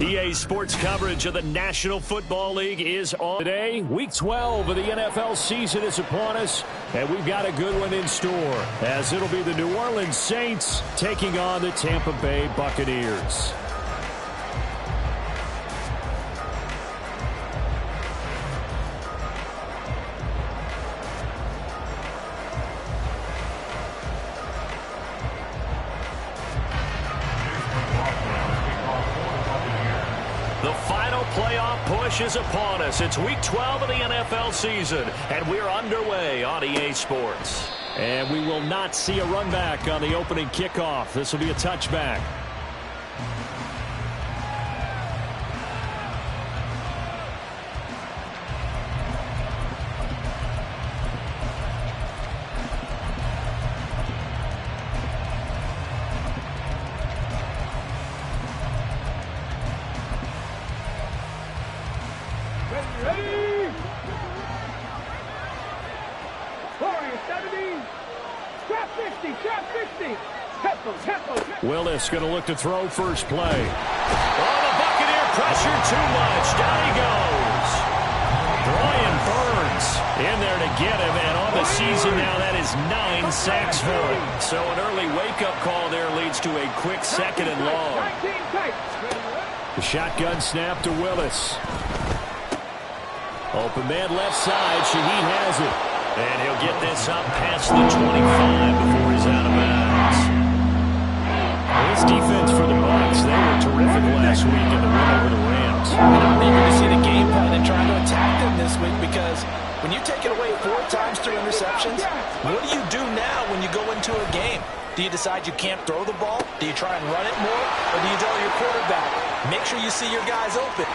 EA Sports coverage of the National Football League is on today. Week 12 of the NFL season is upon us, and we've got a good one in store, as it'll be the New Orleans Saints taking on the Tampa Bay Buccaneers. The final playoff push is upon us. It's Week 12 of the NFL season, and we're underway on EA Sports. And we will not see a run back on the opening kickoff. This will be a touchback. Willis going to look to throw first play. Oh, the Buccaneer pressure too much. Down he goes. Brian Burns in there to get him, and on the season now that is 9 sacks for him. So an early wake-up call there leads to a quick second and long. The shotgun snap to Willis. Open man left side. Shaheed has it. And he'll get this up past the 25 before he's out of bounds. This defense for the Bucs, they were terrific last week in the win over the Rams. And I'm eager to see the game plan and trying to attack them this week, because when you take it away 4 times through interceptions, what do you do now when you go into a game? Do you decide you can't throw the ball? Do you try and run it more? Or do you tell your quarterback, make sure you see your guys open?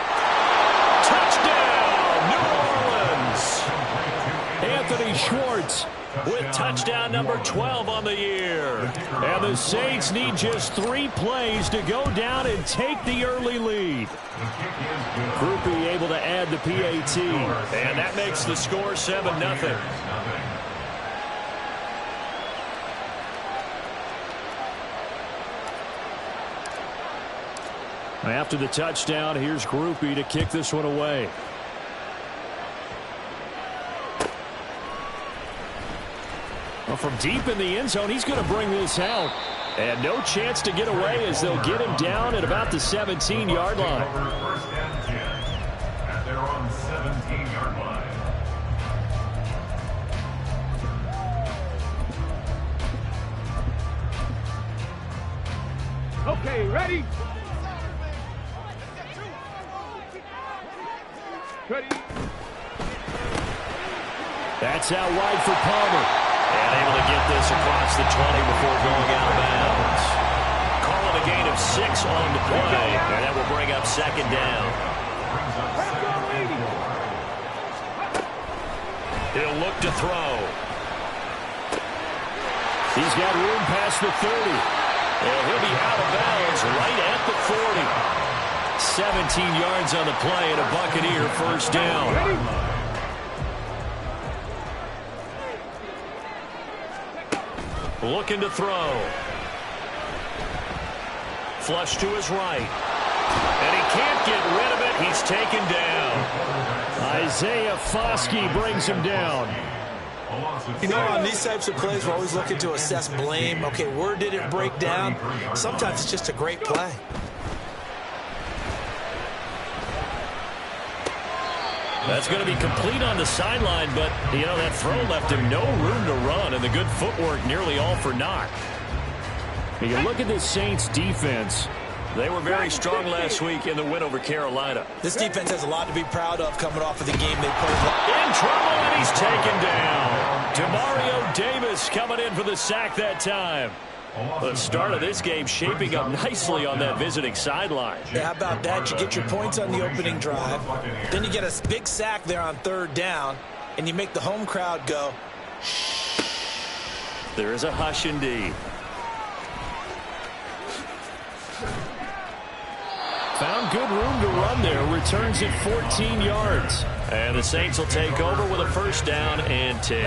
Touchdown, New Orleans! Anthony Schwartz with touchdown number 12 on the year. And the Saints need just 3 plays to go down and take the early lead. Groupie able to add the PAT. And that makes the score 7-0. After the touchdown, here's Groupie to kick this one away. Well, from deep in the end zone, he's going to bring this out. And no chance to get away as they'll get him down at about the 17-yard line. First and 10. And they're on the 17-yard line. Okay, ready? Ready. That's out wide for Palmer. And able to get this across the 20 before going out of bounds. Call it a gain of 6 on the play, and that will bring up second down. He'll look to throw. He's got room past the 30. And he'll be out of bounds right at the 40. 17 yards on the play and a Buccaneer first down. Looking to throw. Flush to his right. And he can't get rid of it. He's taken down. Isaiah Foskey brings him down. You know, on these types of plays, we're always looking to assess blame. Okay, where did it break down? Sometimes it's just a great play. That's going to be complete on the sideline, but, you know, that throw left him no room to run, and the good footwork nearly all for naught. You look at this Saints defense. They were very strong last week in the win over Carolina. This defense has a lot to be proud of coming off of the game they played. In trouble, and he's taken down. Demario Davis coming in for the sack that time. The start of this game shaping up nicely on that visiting sideline. Yeah, how about that? You get your points on the opening drive. Then you get a big sack there on 3rd down, and you make the home crowd go, shh. There is a hush indeed. Found good room to run there. Returns it 14 yards. And the Saints will take over with a first down and 10.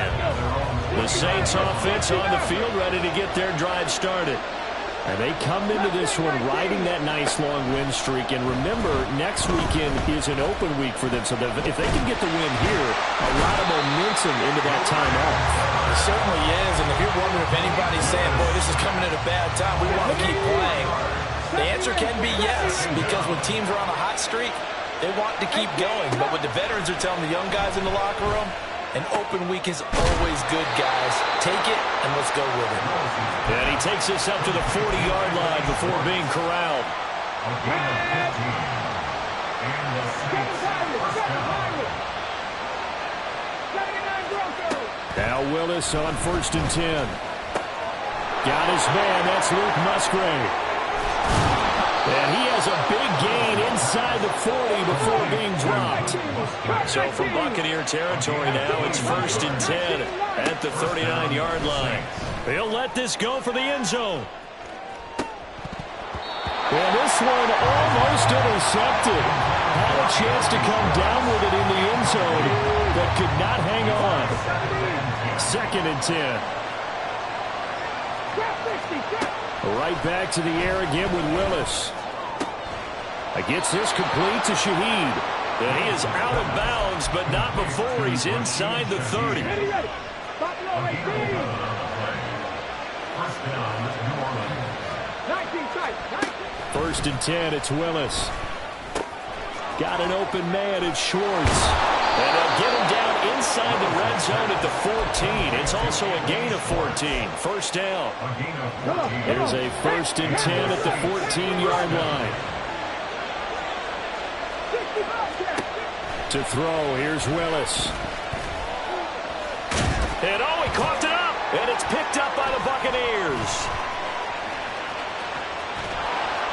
The Saints offense on the field ready to get their drive started. And they come into this one riding that nice long win streak. And remember, next weekend is an open week for them. So if they can get the win here, a lot of momentum into that time off. It certainly is. And if you're wondering if anybody's saying, boy, this is coming at a bad time, we want to keep playing, the answer can be yes. Because when teams are on a hot streak, they want to keep going. But what the veterans are telling the young guys in the locker room, an open week is always good, guys. Take it, and let's go with it. And he takes us up to the 40-yard line before being corralled. Now Willis on 1st and 10. Got his man. That's Luke Musgrave. And he has a big gain inside the 40 before being dropped. So from Buccaneer territory now, it's 1st and 10 at the 39-yard line. He'll let this go for the end zone. And this one almost intercepted. Had a chance to come down with it in the end zone, but could not hang on. 2nd and 10. Right back to the air again with Willis. Gets this complete to Shaheed. And he is out of bounds, but not before he's inside the 30. First and 10, it's Willis. Got an open man, it's Schwartz. And they'll get him down inside the red zone at the 14. It's also a gain of 14. First down. There's a 1st and 10 at the 14-yard line. To throw, here's Willis. And oh, he coughed it up. And it's picked up by the Buccaneers.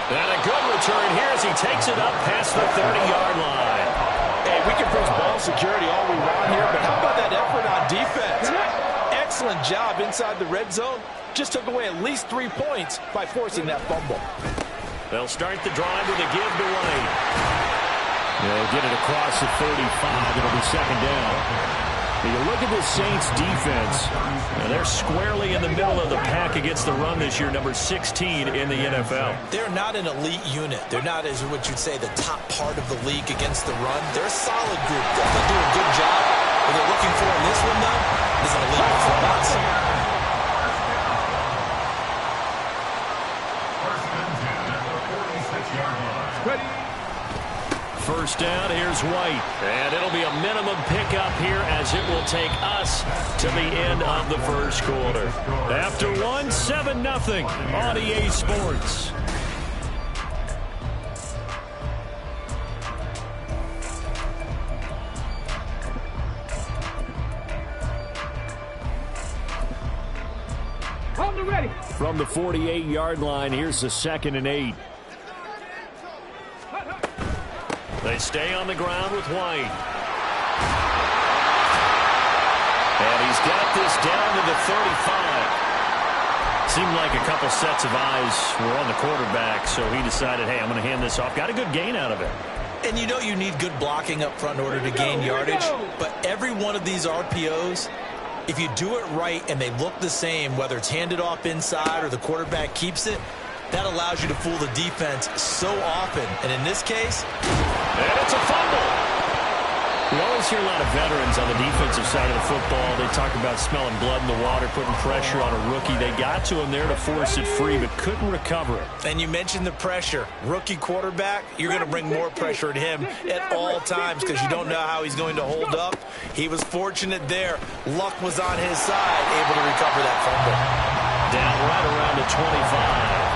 And a good return here as he takes it up past the 30-yard line. Hey, we can preach ball security all we want here, but how about that effort on defense? Excellent job inside the red zone. Just took away at least 3 points by forcing that fumble. They'll start the drive with a give to White. They'll get it across the 35. It'll be 2nd down. You look at the Saints defense, and they're squarely in the middle of the pack against the run this year, number 16 in the NFL. They're not an elite unit. They're not, as what you'd say, the top part of the league against the run. They're a solid group. They'll do a good job. What they're looking for in this one, though, is an elite performance. First down, here's White. And it'll be a minimum pickup here as it will take us to the end of the first quarter. After 7-0 on EA Sports. From the 48-yard line, here's the 2nd and 8. They stay on the ground with White. And he's got this down to the 35. Seemed like a couple sets of eyes were on the quarterback, so he decided, hey, I'm going to hand this off. Got a good gain out of it. And you know you need good blocking up front in order to gain yardage, but every one of these RPOs, if you do it right and they look the same, whether it's handed off inside or the quarterback keeps it, that allows you to fool the defense so often. And in this case, and it's a fumble. We always hear a lot of veterans on the defensive side of the football. They talk about smelling blood in the water, putting pressure on a rookie. They got to him there to force it free, but couldn't recover it. And you mentioned the pressure. Rookie quarterback, you're going to bring more pressure at him at all times because you don't know how he's going to hold up. He was fortunate there. Luck was on his side, able to recover that fumble. Down right around the 25.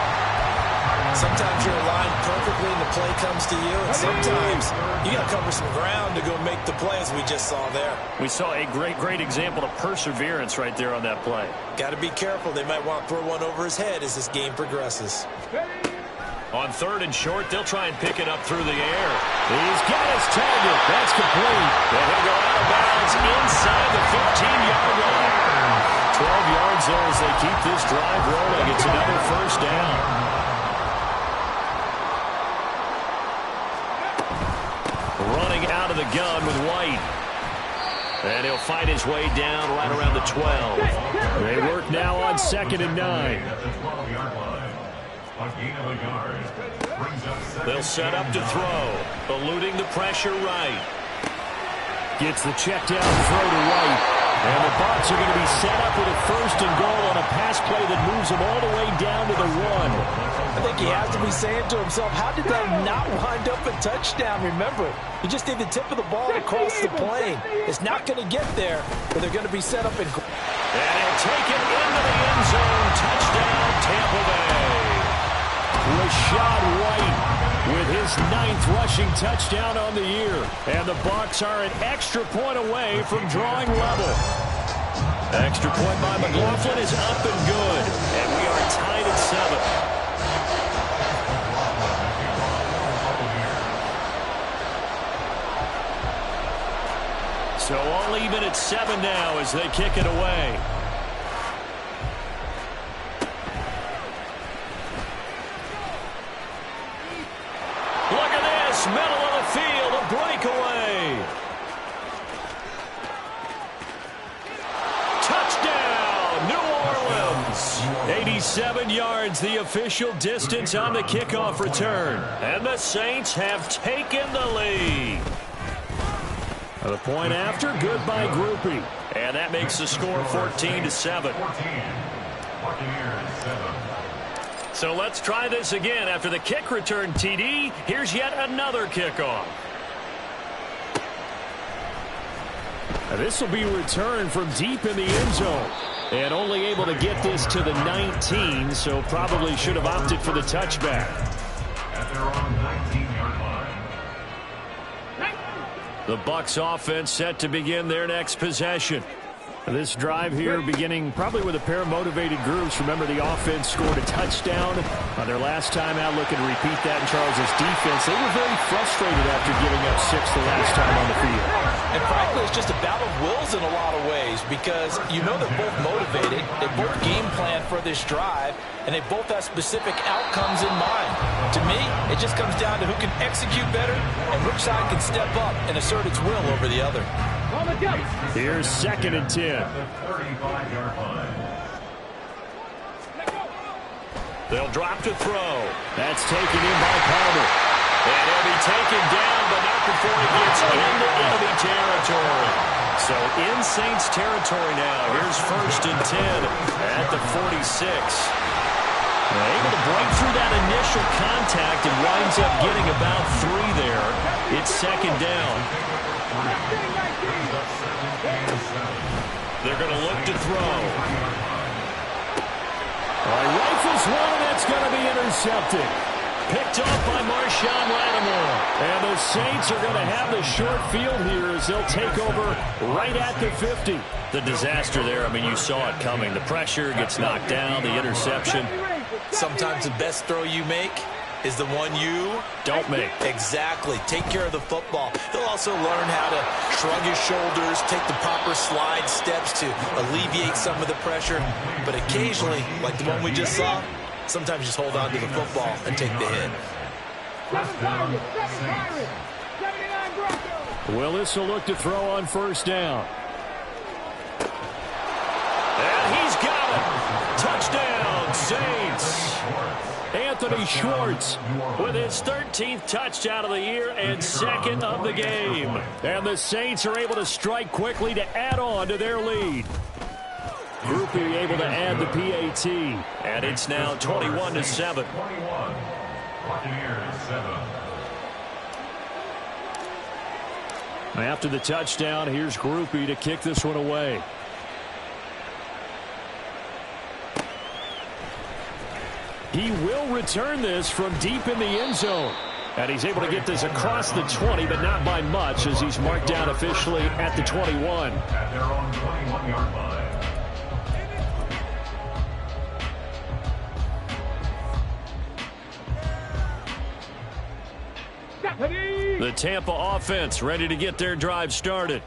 Sometimes you're aligned perfectly and the play comes to you, and sometimes you got to cover some ground to go make the play, as we just saw there. We saw a great example of perseverance right there on that play. Got to be careful. They might want to throw one over his head as this game progresses. On 3rd and short, they'll try and pick it up through the air. He's got his target. That's complete. And he'll go out of bounds inside the 15-yard line. 12 yards there as they keep this drive rolling. It's another first down. Running out of the gun with White. And he'll find his way down right around the 12. They work now on 2nd and 9. A gain of a yard. Brings up second. They'll set up to throw. Eluding the pressure right. Gets the check down throw to right. And the Bucs are going to be set up with a 1st and goal on a pass play that moves them all the way down to the 1. I think he has to be saying to himself, how did that not wind up a touchdown? Remember, he just did the tip of the ball across the plane. It's not going to get there, but they're going to be set up in. And he'll take it into the end zone. Touchdown, Tampa Bay. Rashad White with his 9th rushing touchdown on the year. And the Bucs are an extra point away from drawing level. Extra point by McLaughlin is up and good. And we are tied at 7. So all even at 7 now as they kick it away. Look at this, middle of the field, a breakaway. Touchdown, New Orleans. 87 yards, the official distance on the kickoff return. And the Saints have taken the lead. The point after, good by Groupie. And that makes the score 14-7. Buccaneers 7. So let's try this again. After the kick return TD, here's yet another kickoff. This will be returned from deep in the end zone. And only able to get this to the 19, so probably should have opted for the touchback. At their own 19-yard line. The Bucs offense set to begin their next possession. This drive here beginning probably with a pair of motivated groups. Remember, the offense scored a touchdown on their last time out, looking to repeat that in Charles's defense. They were very frustrated after giving up 6 the last time on the field. And frankly, it's just a battle of wills in a lot of ways because you know they're both motivated, they both game plan for this drive, and they both have specific outcomes in mind. To me, it just comes down to who can execute better and which side can step up and assert its will over the other. Here's 2nd and 10. At the 35-yard line. They'll drop to throw. That's taken in by Palmer. And he'll be taken down, but not before he gets into enemy territory. So in Saints territory now. Here's 1st and 10 at the 46. They're able to break through that initial contact and winds up getting about 3 there. It's 2nd down. They're going to look to throw. Rifles one, and that's going to be intercepted. Picked off by Marshawn Lattimore. And the Saints are going to have the short field here as they'll take over right at the 50. The disaster there, I mean, you saw it coming. The pressure gets knocked down, the interception. Sometimes the best throw you make is the one you don't make. Exactly. Take care of the football. He'll also learn how to shrug his shoulders, take the proper slide steps to alleviate some of the pressure. But occasionally, like the one we just saw, sometimes just hold on to the football and take the hit. Willis will look to throw on 1st down. And he's got it. Touchdown, Saints. Anthony Schwartz with his 13th touchdown of the year and 2nd of the game. And the Saints are able to strike quickly to add on to their lead. Groupie able to add the PAT. And it's now 21-7. 21. Buccaneers 7. After the touchdown, here's Groupie to kick this one away. He will return this from deep in the end zone. And he's able to get this across the 20, but not by much, as he's marked down officially at the 21. At their own 21-yard line. The Tampa offense ready to get their drive started.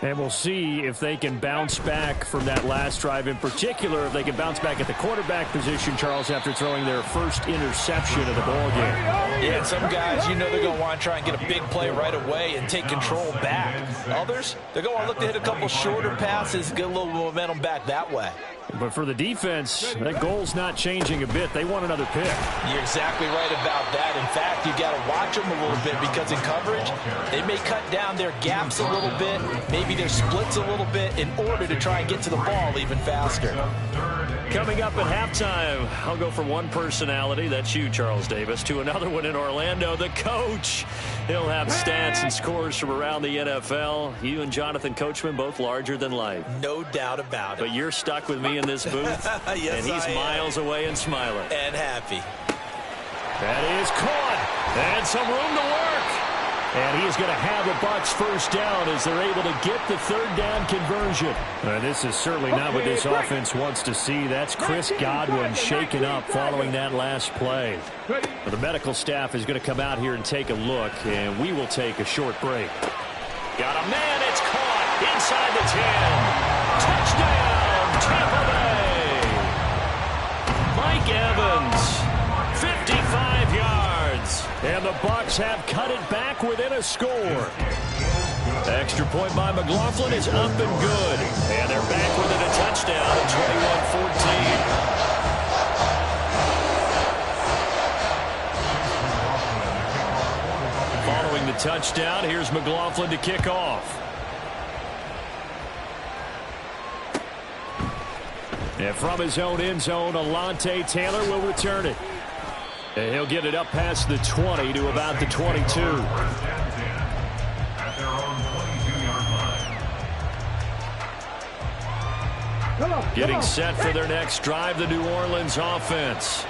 And we'll see if they can bounce back from that last drive. In particular, if they can bounce back at the quarterback position, Charles, after throwing their first interception of the ball game. Yeah, and some guys, you know they're going to want to try and get a big play right away and take control back. Others, they're going to look to hit a couple shorter passes, get a little momentum back that way. But for the defense, that goal's not changing a bit. They want another pick. You're exactly right about that. In fact, you got to watch them a little bit because in coverage, they may cut down their gaps a little bit, maybe their splits a little bit in order to try and get to the ball even faster. Coming up at halftime, I'll go from one personality, that's you, Charles Davis, to another one in Orlando, the coach. He'll have stats and scores from around the NFL. You and Jonathan Coachman, both larger than life. No doubt about it. But you're stuck with me in this booth, yes, and he's miles away and smiling. And happy. That is caught, and some room to work. And he is going to have the Bucs first down as they're able to get the third down conversion. This is certainly not what this offense wants to see. That's Chris Godwin shaken up following that last play. But the medical staff is going to come out here and take a look, and we will take a short break. Got a man, it's caught inside the 10. Touchdown, Tampa Bay. Mike Evans, 55 yards. And the Bucs have cut it back within a score. Extra point by McLaughlin is up and good. And they're back within a touchdown at 21-14. Following the touchdown, here's McLaughlin to kick off. And from his own end zone, Alontae Taylor will return it. And he'll get it up past the 20 to about the 22. At their own 22-yard line. Getting set for their next drive, the New Orleans offense.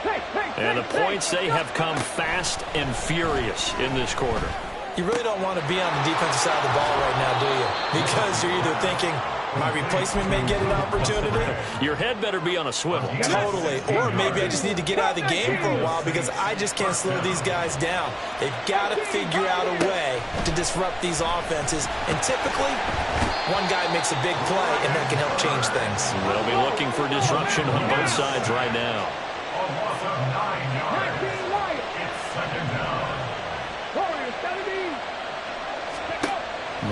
And the points, they have come fast and furious in this quarter. You really don't want to be on the defensive side of the ball right now, do you? Because you're either thinking, my replacement may get an opportunity. Your head better be on a swivel. Totally. Or maybe I just need to get out of the game for a while because I just can't slow these guys down. They've got to figure out a way to disrupt these offenses. And typically, one guy makes a big play, and that can help change things. They'll be looking for disruption on both sides right now. A loss of 9 yards. It's second down.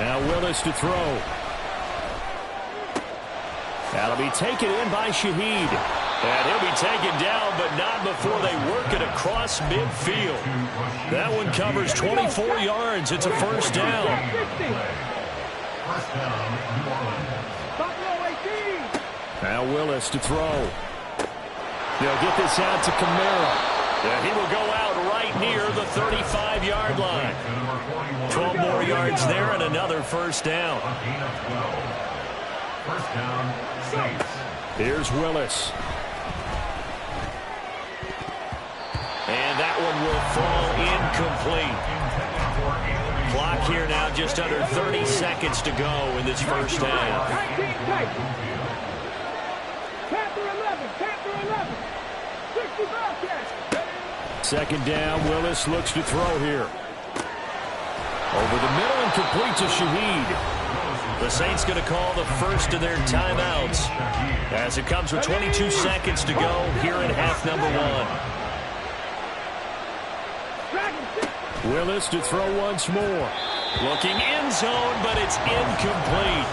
Now Willis to throw. That'll be taken in by Shaheed. And he'll be taken down, but not before they work it across midfield. That one covers 24 yards. It's a first down. First down, New Orleans. Now Willis to throw. They'll get this out to Kamara. And he will go out right near the 35-yard line. 12 more yards there and another first down. First down, Saints. Here's Willis. And that one will fall incomplete. Clock here now just under 30 seconds to go in this first half. Second down, Willis looks to throw here. Over the middle and complete to Shaheed. The Saints going to call the first of their timeouts as it comes with 22 seconds to go here in half number one. Willis to throw once more. Looking end zone, but it's incomplete.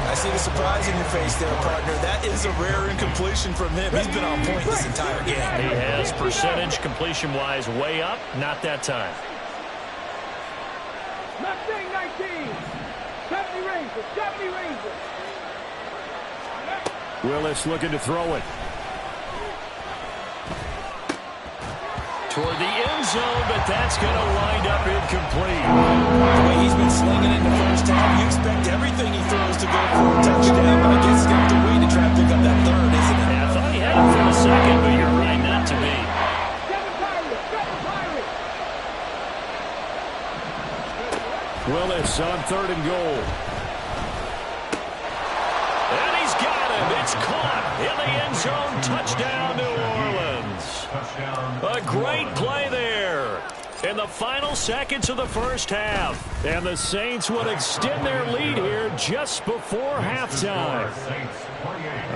I see the surprise in your face there, partner. That is a rare incompletion from him. He's been on point this entire game. He has percentage completion-wise way up. Not that time. Mustang 19. 70 Rangers. 70 Rangers. Willis looking to throw it. Toward the end zone, but that's going to wind up incomplete. The way he's been slinging in the first half, you expect everything he throws to go for a touchdown, but I guess he's going to have to wait to try and pick up that third, isn't it? Yeah, I thought he had it for a second, but you're right, not to be. Willis on third and goal. And he's got him. It's caught in the end zone. Touchdown, New Orleans. A great play there in the final seconds of the first half. And the Saints would extend their lead here just before halftime.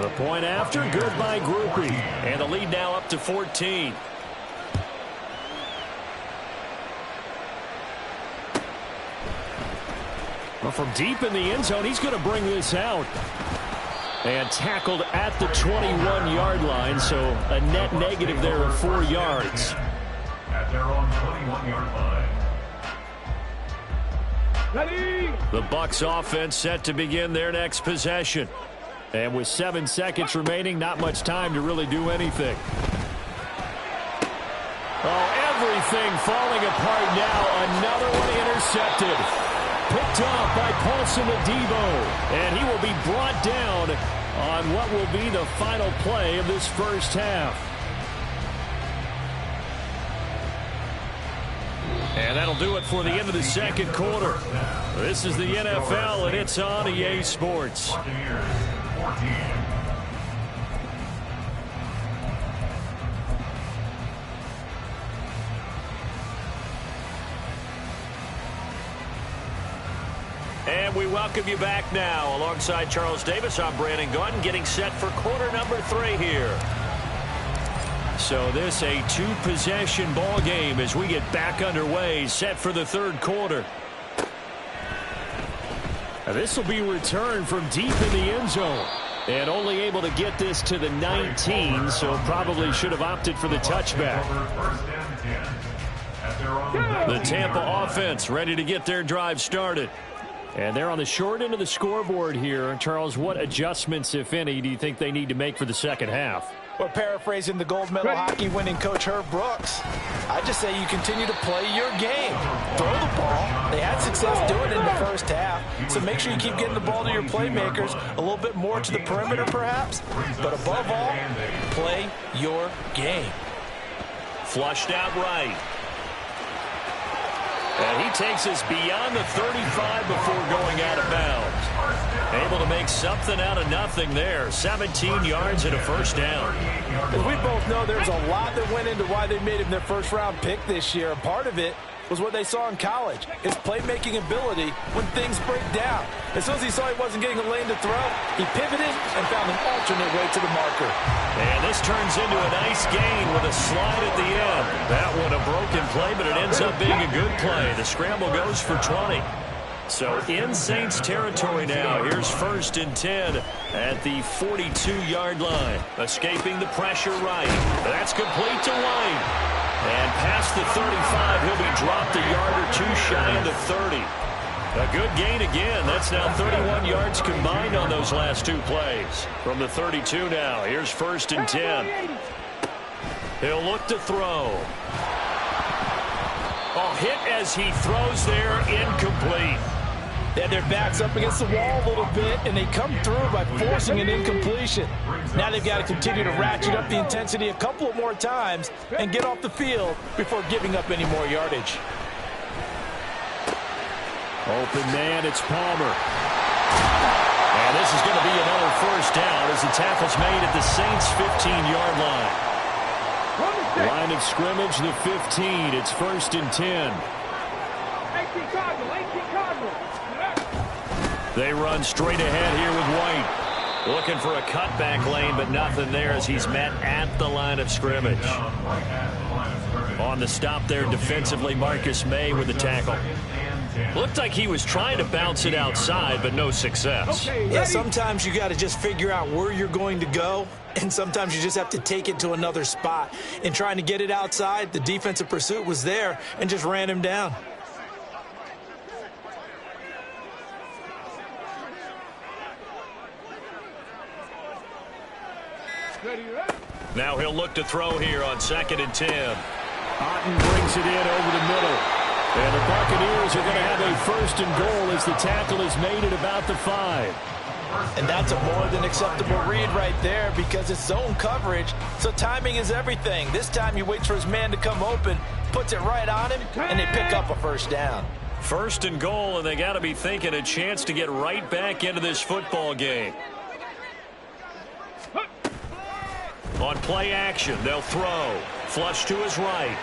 The point after, good by Groupie. And the lead now up to 14. Well, from deep in the end zone, he's going to bring this out. And tackled at the 21-yard line, so a net negative there of 4 yards. At their own 21-yard line. Ready. The Bucs offense set to begin their next possession. And with 7 seconds remaining, not much time to really do anything. Oh, everything falling apart now. Another one intercepted. Picked off by Paulson Adebo. And he will be brought down on what will be the final play of this first half. And that'll do it for the end of the second quarter. This is the NFL, and it's on EA Sports. Buccaneers 14. And we welcome you back now. Alongside Charles Davis, I'm Brandon Gordon, getting set for quarter number 3 here. So this a 2-possession ball game as we get back underway, set for the third quarter. This will be returned from deep in the end zone. And only able to get this to the 19, so probably should have opted for the touchback. The Tampa offense ready to get their drive started. And they're on the short end of the scoreboard here. Charles, what adjustments, if any, do you think they need to make for the second half? Or paraphrasing the gold medal hockey winning coach Herb Brooks, I just say you continue to play your game. Throw the ball. They had success doing it in the first half, so make sure you keep getting the ball to your playmakers, a little bit more to the perimeter perhaps, but above all, play your game. Flushed out right. And he takes us beyond the 35 before going out of bounds. Able to make something out of nothing there. 17 yards and a first down. As we both know, there's a lot that went into why they made him their first-round pick this year. And part of it was what they saw in college, his playmaking ability when things break down. As soon as he saw he wasn't getting a lane to throw, he pivoted and found an alternate way to the marker. And this turns into a nice gain with a slide at the end. That one a broken play, but it ends up being a good play. The scramble goes for 20. So in Saints territory now. Here's 1st and 10 at the 42-yard line. Escaping the pressure right. That's complete to White. And past the 35, he'll be dropped a yard or 2 shy of the 30. A good gain again. That's now 31 yards combined on those last 2 plays. From the 32 now, here's 1st and 10. He'll look to throw. Oh, hit as he throws there, incomplete. They had their backs up against the wall a little bit, and they come through by forcing an incompletion. Now they've got to continue to ratchet up the intensity a couple of more times and get off the field before giving up any more yardage. Open man, it's Palmer. And this is going to be another first down as the tackle's made at the Saints' 15-yard line. Line of scrimmage, the 15. It's 1st and 10. They run straight ahead here with White. Looking for a cutback lane, but nothing there as he's met at the line of scrimmage. On the stop there defensively, Marcus May with the tackle. Looked like he was trying to bounce it outside, but no success. Yeah, sometimes you got to just figure out where you're going to go, and sometimes you just have to take it to another spot. In trying to get it outside, the defensive pursuit was there and just ran him down. Now he'll look to throw here on 2nd and 10. Otten brings it in over the middle. And the Buccaneers are going to have a 1st and goal as the tackle is made at about the 5. And that's a more than acceptable read right there because it's zone coverage, so timing is everything. This time he waits for his man to come open, puts it right on him, and they pick up a first down. 1st and goal, and they got to be thinking a chance to get right back into this football game. On play action, they'll throw. Flush to his right.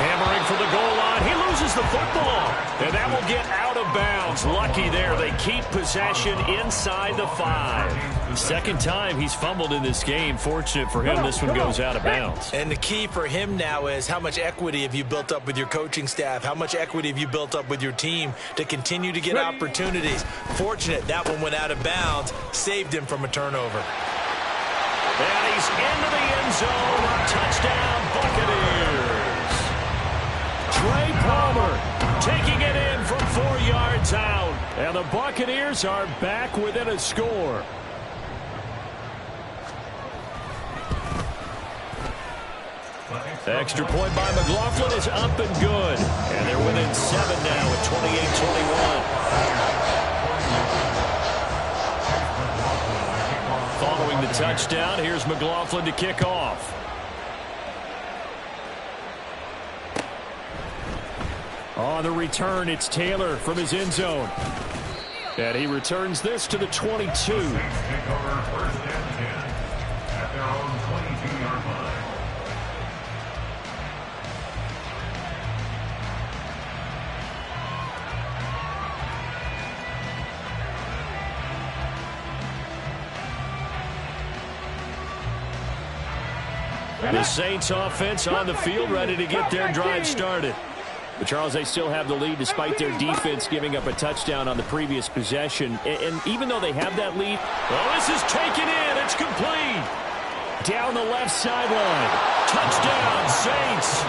Hammering for the goal line. He loses the football. And that will get out of bounds. Lucky there. They keep possession inside the 5. Second time he's fumbled in this game. Fortunate for him, this one goes out of bounds. And the key for him now is how much equity have you built up with your coaching staff? How much equity have you built up with your team to continue to get opportunities? Fortunate that one went out of bounds. Saved him from a turnover. And he's into the end zone. Touchdown, Buccaneers. Trey Palmer taking it in from 4 yards out. And the Buccaneers are back within a score. Extra point by McLaughlin is up and good. And they're within 7 now at 28-21. Following the touchdown, here's McLaughlin to kick off. On the return, it's Taylor from his end zone. And he returns this to the 22. Take over 1st and 10 at their own 22-yard line. The Saints offense on the field, ready to get their drive started. But Charles, they still have the lead despite their defense giving up a touchdown on the previous possession. And even though they have that lead, oh, this is taken in. It's complete. Down the left sideline. Touchdown, Saints.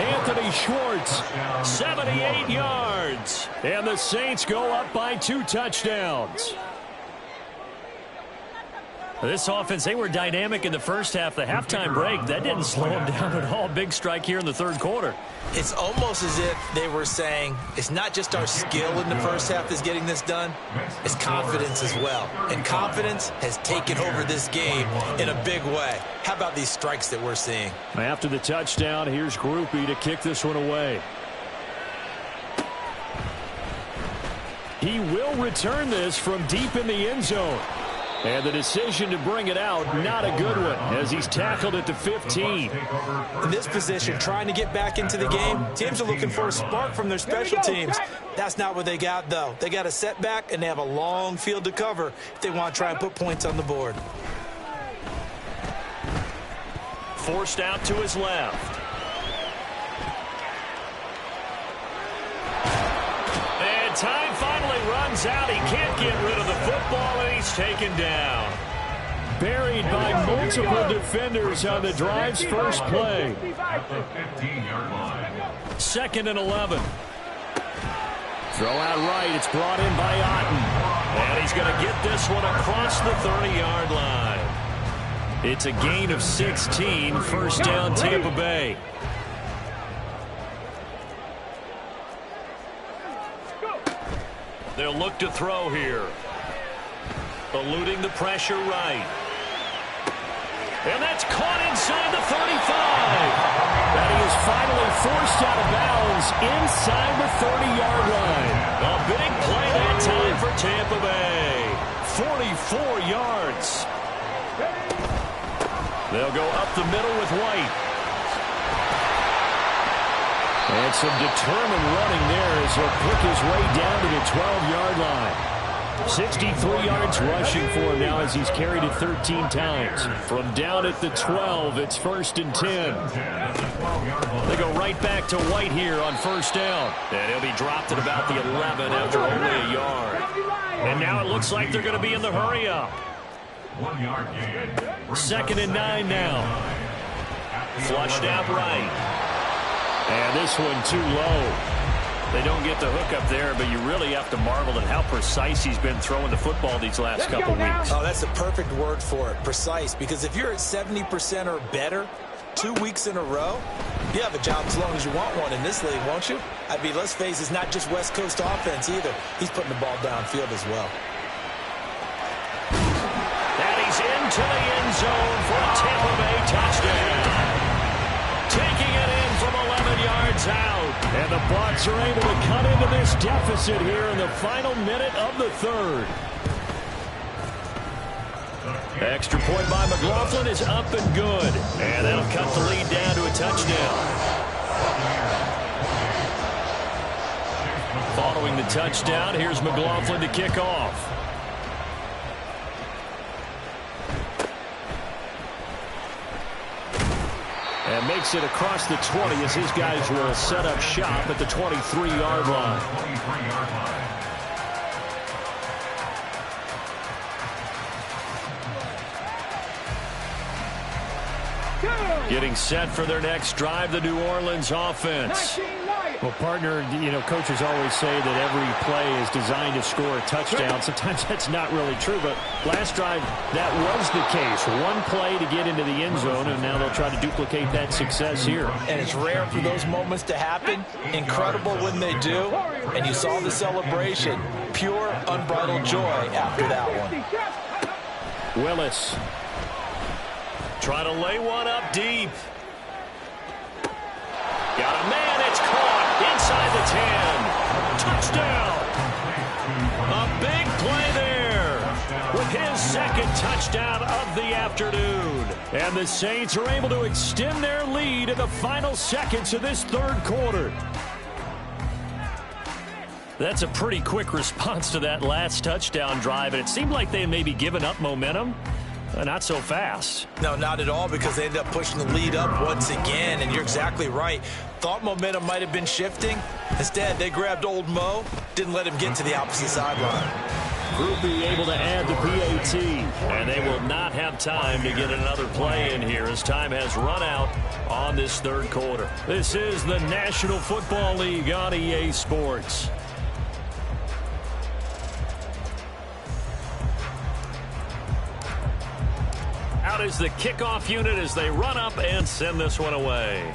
Anthony Schwartz, 78 yards. And the Saints go up by 2 touchdowns. This offense, they were dynamic in the first half. The halftime break, that didn't slow them down at all. Big strike here in the third quarter. It's almost as if they were saying, it's not just our skill in the first half that's getting this done, it's confidence as well. And confidence has taken over this game in a big way. How about these strikes that we're seeing? After the touchdown, here's Groupie to kick this one away. He will return this from deep in the end zone. And the decision to bring it out, not a good one, as he's tackled at the 15. In this position, trying to get back into the game, teams are looking for a spark from their special teams. That's not what they got, though. They got a setback, and they have a long field to cover if they want to try and put points on the board. Forced out to his left. And time finally runs out. He can't get rid of the football, and he's taken down. Buried by multiple defenders on the drive's first play. At the 15-yard line. 2nd and 11. Throw out right. It's brought in by Otten. And he's going to get this one across the 30-yard line. It's a gain of 16. First down, Tampa Bay. They'll look to throw here. Eluding the pressure right. And that's caught inside the 35. And he is finally forced out of bounds inside the 30-yard line. A big play that time for Tampa Bay. 44 yards. They'll go up the middle with White. And some determined running there as he'll pick his way down to the 12-yard line. 63 yards rushing for him now as he's carried it 13 times. From down at the 12, it's 1st and 10. They go right back to White here on first down. And he'll be dropped at about the 11 after only a yard. And now it looks like they're going to be in the hurry-up. 1 yard gain. 2nd and 9 now. Flushed out right. And this one too low. They don't get the hook up there, but you really have to marvel at how precise he's been throwing the football these last couple weeks. Oh, that's a perfect word for it, precise, because if you're at 70% or better 2 weeks in a row, you have a job as long as you want one in this league, won't you? I mean, let's face it, it's not just West Coast offense either. He's putting the ball downfield as well. And he's into the end zone for a Tampa Bay touchdown. Taking it in from 11 yards out. And the Bucs are able to cut into this deficit here in the final minute of the third. Extra point by McLaughlin is up and good. And that'll cut the lead down to a touchdown. Throwing the touchdown. Here's McLaughlin to kick off. And makes it across the 20 as his guys will set up shop at the 23-yard line. 23-yard line. Getting set for their next drive, the New Orleans offense. Well, partner, coaches always say that every play is designed to score a touchdown. Sometimes that's not really true, but last drive, that was the case. One play to get into the end zone, and now they'll try to duplicate that success here. And it's rare for those moments to happen. Incredible when they do. And you saw the celebration. Pure, unbridled joy after that one. Willis. Trying to lay one up deep. Got a man. It's caught inside the 10. Touchdown. A big play there with his second touchdown of the afternoon. And the Saints are able to extend their lead in the final seconds of this third quarter. That's a pretty quick response to that last touchdown drive, and it seemed like they had maybe given up momentum. Not so fast. No, not at all, because they ended up pushing the lead up once again, and you're exactly right. Thought momentum might have been shifting. Instead, they grabbed old Mo, didn't let him get to the opposite sideline. Groupie able to add the PAT, and they will not have time to get another play in here as time has run out on this third quarter. This is the National Football League on EA Sports. Out is the kickoff unit as they run up and send this one away.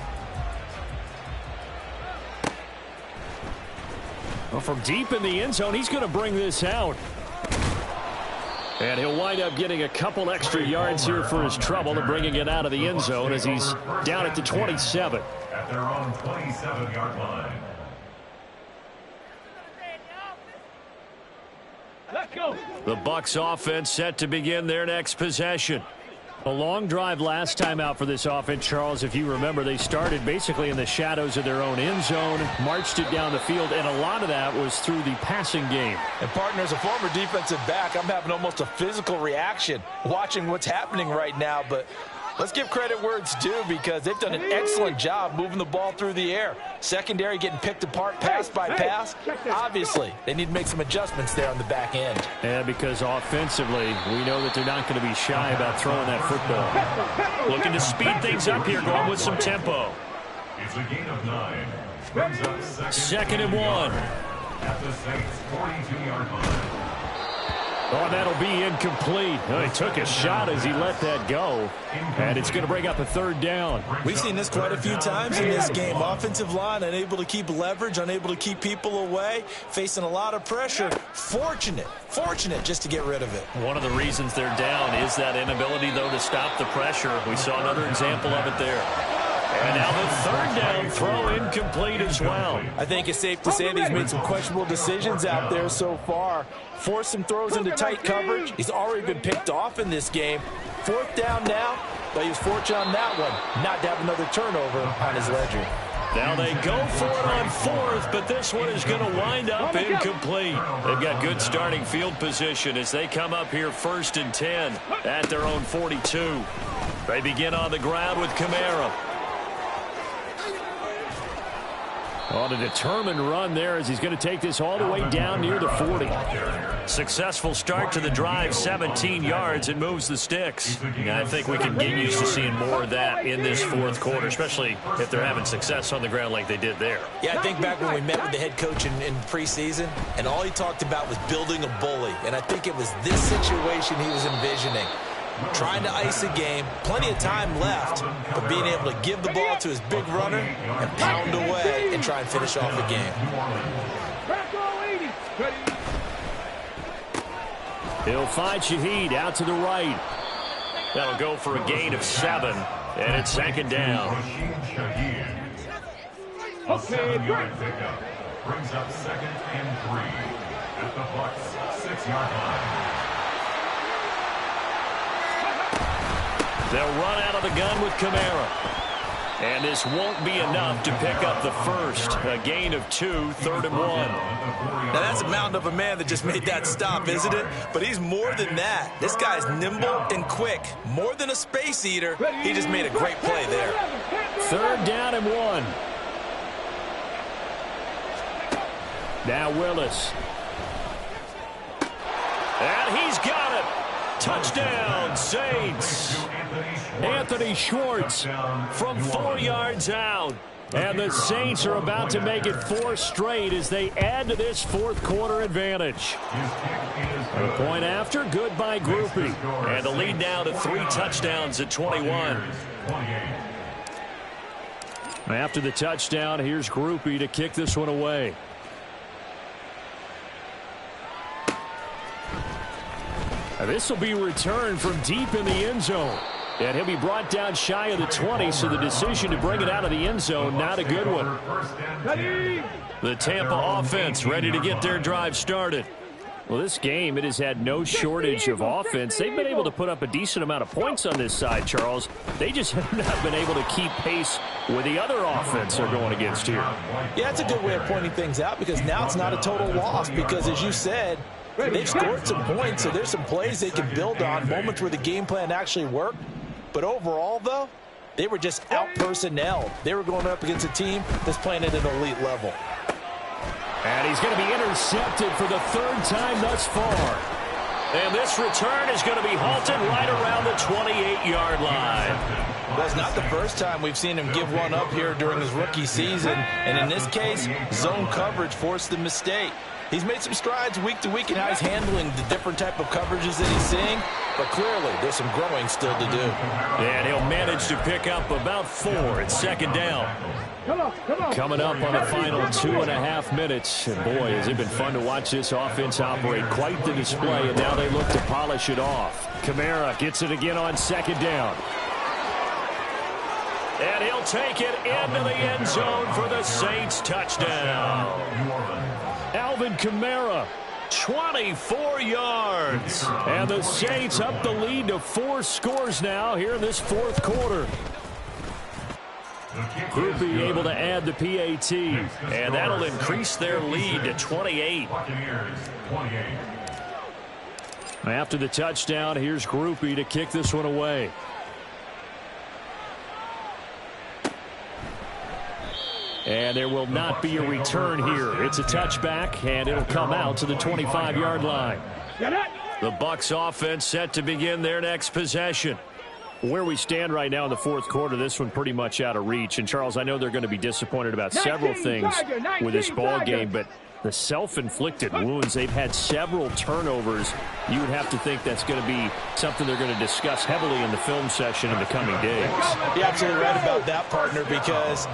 Well, from deep in the end zone, he's going to bring this out. And he'll wind up getting a couple extra yards here for his trouble and bringing it out of the end zone as he's down at the 27. At their own 27-yard line. Let's go. The Bucs offense set to begin their next possession. A long drive last time out for this offense, Charles. If you remember, they started basically in the shadows of their own end zone, marched it down the field, and a lot of that was through the passing game. And, partner, as a former defensive back, I'm having almost a physical reaction watching what's happening right now. But let's give credit where it's due, because they've done an excellent job moving the ball through the air. Secondary getting picked apart pass by pass. Obviously, they need to make some adjustments there on the back end. And because offensively, we know that they're not going to be shy about throwing that football. Looking to speed things up here, going with some tempo. It's a gain of 9. Brings up second and 1. At the Saints' 42-yard line. Oh, that'll be incomplete. Oh, he took a shot as he let that go. And it's going to bring up a third down. We've seen this quite a few times in this game. Offensive line unable to keep leverage, unable to keep people away, facing a lot of pressure. Fortunate just to get rid of it. One of the reasons they're down is that inability, though, to stop the pressure. We saw another example of it there. And now the third down throw incomplete as well. I think it's safe to say that he's made some questionable decisions out there so far. Forced some throws into tight coverage. He's already been picked off in this game. Fourth down now, but he was fortunate on that one not to have another turnover on his ledger. Now they go for it on fourth, but this one is going to wind up incomplete. They've got good starting field position as they come up here 1st and 10 at their own 42. They begin on the ground with Kamara. On a determined run there as he's going to take this all the way down near the 40. Successful start to the drive, 17 yards, and moves the sticks. And I think we can get used to seeing more of that in this fourth quarter, especially if they're having success on the ground like they did there. Yeah, I think back when we met with the head coach in preseason, and all he talked about was building a bully. And I think it was this situation he was envisioning. Trying to ice a game, plenty of time left, but being able to give the ball to his big runner and pound away and try and finish off the game. He'll find Shaheed out to the right. That'll go for a gain of 7, and it's second down. A 7-yard pickup brings up 2nd and 3 at the Bucs' 6-yard line. They'll run out of the gun with Kamara. And this won't be enough to pick up the first. A gain of 2, 3rd and 1. Now, that's a mountain of a man that just made that stop, isn't it? But he's more than that. This guy's nimble and quick. More than a space eater. He just made a great play there. 3rd down and 1. Now Willis. And he's got it. Touchdown, Saints. Anthony Schwartz from 4 yards out. And the Saints are about to make it 4 straight as they add to this fourth quarter advantage. A point after, good by Groupie. And the lead now to 3 touchdowns at 21. After the touchdown, here's Groupie to kick this one away. This will be returned from deep in the end zone. And he'll be brought down shy of the 20, so the decision to bring it out of the end zone, not a good one. The Tampa offense ready to get their drive started. Well, this game, it has had no shortage of offense. They've been able to put up a decent amount of points on this side, Charles. They just have not been able to keep pace with the other offense they're going against here. Yeah, it's a good way of pointing things out because now it's not a total loss because, as you said, they've scored some points, so there's some plays they can build on, moments where the game plan actually worked. But overall, though, they were just out-personnelled. They were going up against a team that's playing at an elite level. And he's going to be intercepted for the 3rd time thus far. And this return is going to be halted right around the 28-yard line. Well, it's not the first time we've seen him give one up here during his rookie season. And in this case, zone coverage forced the mistake. He's made some strides week to week in how he's handling the different type of coverages that he's seeing. But clearly, there's some growing still to do. And he'll manage to pick up about 4 at 2nd down. Coming up on the final 2.5 minutes. And boy, has it been fun to watch this offense operate. Quite the display, and now they look to polish it off. Kamara gets it again on 2nd down. And he'll take it into the end zone for the Saints touchdown. Alvin Kamara, 24 yards. And the Saints up the lead to 4 scores now here in this fourth quarter. Groupie able to add the PAT, and that'll increase their lead to 28. After the touchdown, here's Groupie to kick this one away. And there will not be a return here. It's a touchback, and it'll come out to the 25-yard line. The Bucs offense set to begin their next possession. Where we stand right now in the fourth quarter, this one pretty much out of reach. And, Charles, I know they're going to be disappointed about several things with this ball game, but the self-inflicted wounds, they've had several turnovers. You would have to think that's going to be something they're going to discuss heavily in the film session in the coming days. You're absolutely right about that, partner, because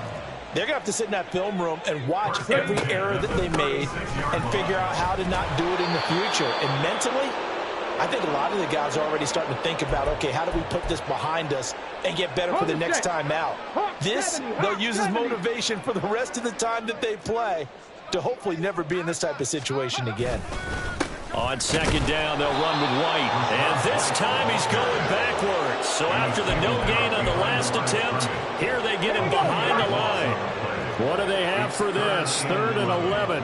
they're going to have to sit in that film room and watch every error that they made and figure out how to not do it in the future. And mentally, I think a lot of the guys are already starting to think about, okay, how do we put this behind us and get better for the next time out? This, they'll use as motivation for the rest of the time that they play to hopefully never be in this type of situation again. On 2nd down, they'll run with White. And this time he's going backwards. So after the no gain on the last attempt, here they get him behind the line. What do they have for this? 3rd and 11.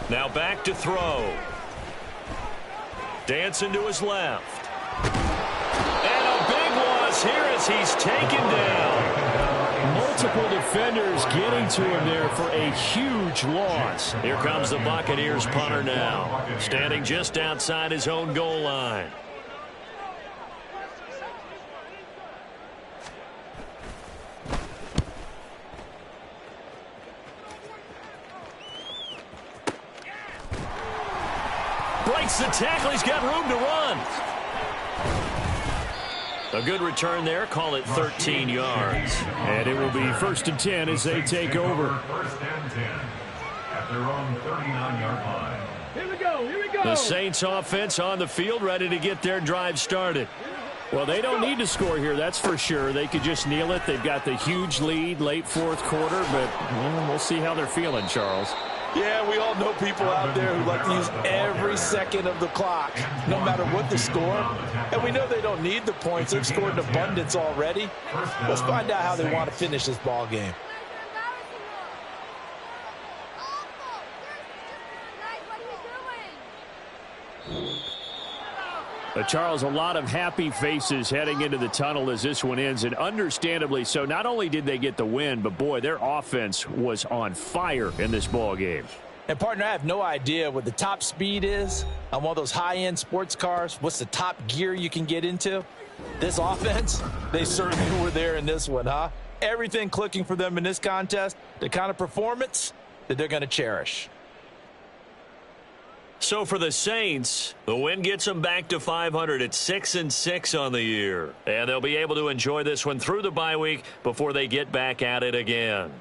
Now back to throw. Dancing to his left. And a big loss here as he's taken down. Multiple defenders getting to him there for a huge loss. Here comes the Buccaneers punter now, standing just outside his own goal line. Breaks the tackle. He's got room to run. A good return there. Call it 13 yards. And it will be 1st and 10 as they take over. 1st and 10 at their own 39-yard line. Here we go. Here we go. The Saints offense on the field ready to get their drive started. Well, they don't need to score here, that's for sure. They could just kneel it. They've got the huge lead late fourth quarter, but we'll see how they're feeling, Charles. Yeah, we all know people out there who like to use every second of the clock, no matter what the score. And we know they don't need the points. They've scored in abundance already. Let's find out how they want to finish this ball game. Charles, a lot of happy faces heading into the tunnel as this one ends, and understandably so. Not only did they get the win, but, boy, their offense was on fire in this ball game. And, partner, I have no idea what the top speed is on one of those high-end sports cars. What's the top gear you can get into? This offense, they certainly were there in this one, huh? Everything clicking for them in this contest, the kind of performance that they're going to cherish. So for the Saints, the win gets them back to 500 at 6-6 on the year. And they'll be able to enjoy this one through the bye week before they get back at it again.